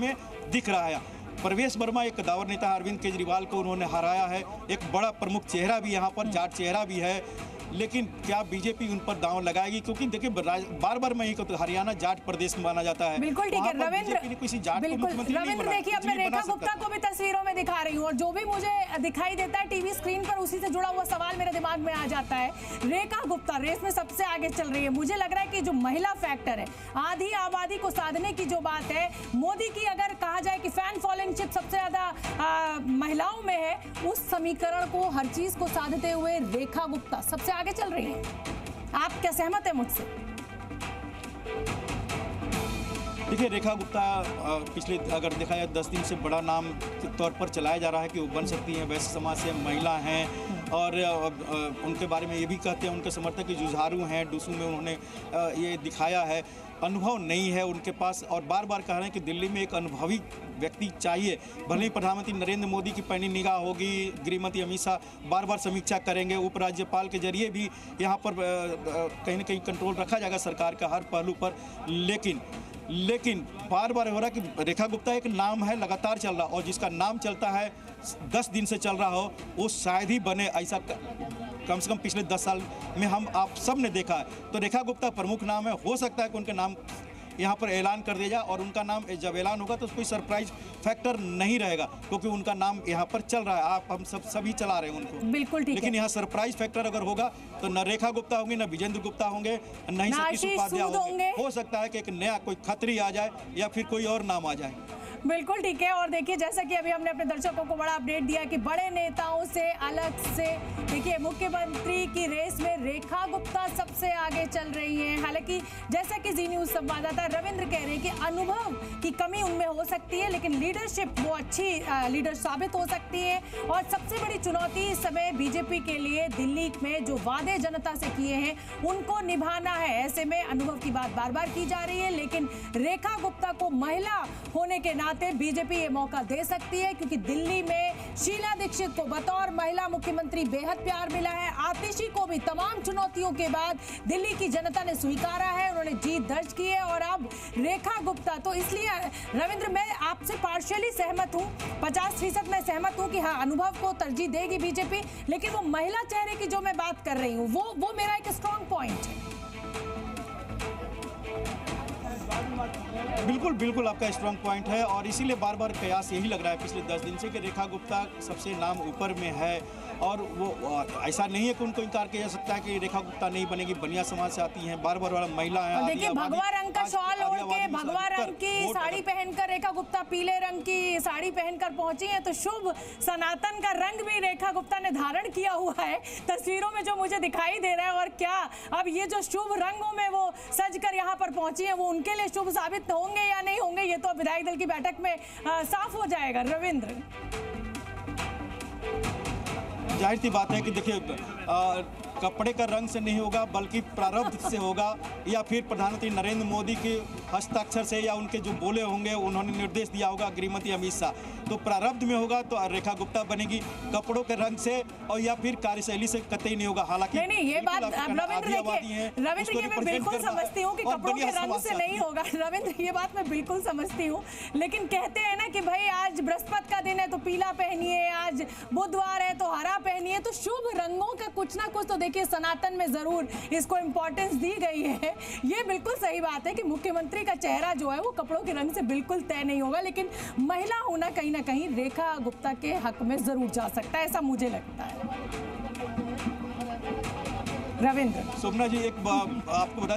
में दिख रहा है। प्रवेश वर्मा एक कदावर नेता, अरविंद केजरीवाल को उन्होंने हराया है, एक बड़ा प्रमुख चेहरा भी यहाँ पर, जाट चेहरा भी है, लेकिन क्या बीजेपी उन पर दांव लगाएगी? क्योंकि देखिए बार बार मैं ही कहता हूं, हरियाणा जाट प्रदेश में माना जाता है। बिल्कुल ठीक है रविंद्र, रविंद्र देखिए अब मैं रेखा गुप्ता को भी तस्वीरों में दिखा रही हूँ और जो भी मुझे दिखाई देता है टीवी स्क्रीन पर उसी से जुड़ा हुआ सवाल मेरे दिमाग में आ जाता है। रेखा गुप्ता रेस में सबसे आगे चल रही है। मुझे लग रहा है कि जो महिला फैक्टर है, आधी आबादी को साधने की जो बात है, मोदी की अगर कहा जाए कि फैन फॉलोइंगशिप सबसे ज्यादा महिलाओं में है, उस समीकरण को हर चीज को साधते हुए रेखा गुप्ता सबसे आगे चल रही है। आप क्या सहमत है मुझसे? देखिए रेखा गुप्ता पिछले अगर देखा जाए 10 दिन से बड़ा नाम के तौर पर चलाया जा रहा है कि वो बन सकती हैं, वैश्य समाज से महिला हैं और उनके बारे में ये भी कहते हैं उनके समर्थक कि जुझारू हैं, डूसू में उन्होंने ये दिखाया है, अनुभव नहीं है उनके पास और बार बार कह रहे हैं कि दिल्ली में एक अनुभवी व्यक्ति चाहिए। भले ही प्रधानमंत्री नरेंद्र मोदी की पैनी निगाह होगी, गृहमंत्री अमित शाह बार बार समीक्षा करेंगे, उपराज्यपाल के जरिए भी यहाँ पर कहीं ना कहीं कंट्रोल रखा जाएगा सरकार का हर पहलू पर, लेकिन बार बार हो रहा है कि रेखा गुप्ता एक नाम है लगातार चल रहा और जिसका नाम चलता है 10 दिन से चल रहा हो वो शायद ही बने, ऐसा कम से कम पिछले 10 साल में हम आप सब ने देखा है। तो रेखा गुप्ता प्रमुख नाम है, हो सकता है कि उनके नाम यहाँ पर ऐलान कर दिया जाए और उनका नाम जब ऐलान होगा तो कोई सरप्राइज फैक्टर नहीं रहेगा क्योंकि उनका नाम यहाँ पर चल रहा है, आप हम सभी चला रहे हैं उनको, बिल्कुल ठीक। लेकिन यहाँ सरप्राइज फैक्टर अगर होगा तो न रेखा गुप्ता होंगे, न विजेंद्र गुप्ता होंगे, न ही सतीश उपाध्याय होंगे। हो सकता है कि एक नया कोई खत्री आ जाए या फिर कोई और नाम आ जाए। बिल्कुल ठीक है। और देखिए जैसा कि अभी हमने अपने दर्शकों को बड़ा अपडेट दिया कि बड़े नेताओं से अलग से देखिए मुख्यमंत्री की रेस में रेखा गुप्ता सबसे आगे चल रही हैं। हालांकि जैसा कि जी न्यूज संवाददाता रविंद्र कह रहे हैं कि अनुभव की कमी उनमें हो सकती है, लेकिन लीडरशिप वो अच्छी लीडर साबित हो सकती है। और सबसे बड़ी चुनौती इस समय बीजेपी के लिए दिल्ली में जो वादे जनता से किए हैं उनको निभाना है। ऐसे में अनुभव की बात बार बार की जा रही है, लेकिन रेखा गुप्ता को महिला होने के नाते बीजेपी ये मौका दे सकती है क्योंकि दिल्ली में शीला दीक्षित को बतौर महिला मुख्यमंत्री बेहद प्यार मिला है। आतिशी को भी तमाम चुनौतियों के बाद दिल्ली की जनता ने स्वीकारा है, उन्होंने जीत दर्ज की है। और अब रेखा गुप्ता, तो इसलिए रविंद्र मैं आपसे पार्शियली सहमत हूँ, 50% मैं सहमत हूँ कि हाँ अनुभव को तरजीह देगी बीजेपी, लेकिन वो महिला चेहरे की जो मैं बात कर रही हूँ वो मेरा एक स्ट्रॉन्ग पॉइंट है। बिल्कुल आपका स्ट्रांग पॉइंट है और इसीलिए बार बार कयास यही लग रहा है पिछले 10 दिन से कि रेखा गुप्ता सबसे नाम ऊपर में है और वो ऐसा नहीं है कि उनको इनकार किया जा सकता है कि रेखा गुप्ता नहीं बनेगी, बनिया समाज से आती हैं, बार महिला है। देखिए भगवा रंग का शॉल ओढ़ के, भगवा रंग की साड़ी पहनकर रेखा गुप्ता पीले रंग की साड़ी पहनकर पहुंची है, तो शुभ सनातन का रंग भी रेखा गुप्ता ने धारण किया हुआ है तस्वीरों में जो मुझे दिखाई दे रहा है। और क्या अब ये जो शुभ रंगों में वो सजकर यहाँ पर पहुंची है वो उनके लिए शुभ साबित होंगे या नहीं होंगे, ये तो विधायक दल की बैठक में साफ हो जाएगा। रविंद्र जाहिर सी बात है कि देखिए कपड़े का रंग से नहीं होगा बल्कि प्रारब्ध से होगा या फिर प्रधानमंत्री नरेंद्र मोदी के हस्ताक्षर से या उनके जो बोले होंगे, उन्होंने निर्देश दिया होगा गृहमंत्री अमित शाह, तो प्रारब्ध में होगा तो रेखा गुप्ता बनेगी, कपड़ों के रंग से और या फिर कार्यशैली से कतई नहीं होगा। हालांकि नहीं ये बात रविंद्र ये मैं बिल्कुल समझती हूँ कि कपड़ों के रंग से नहीं होगा, रविंद्र ये बात मैं बिल्कुल समझती हूँ, लेकिन कहते हैं ना कि भाई आज बृहस्पति का दिन है तो पीला पहनिए, आज बुधवार है तो हरा पहनिए, तो शुभ रंगों का कुछ ना कुछ तो देखिए सनातन में जरूर इसको इंपॉर्टेंस दी गई है। ये बिल्कुल सही बात है कि मुख्यमंत्री का चेहरा जो है वो कपड़ों के रंग से बिल्कुल तय नहीं होगा, लेकिन महिला होना कहीं ना कहीं रेखा गुप्ता के हक में जरूर जा सकता है, ऐसा मुझे लगता है। रविंद्र शोभना जी एक आपको बता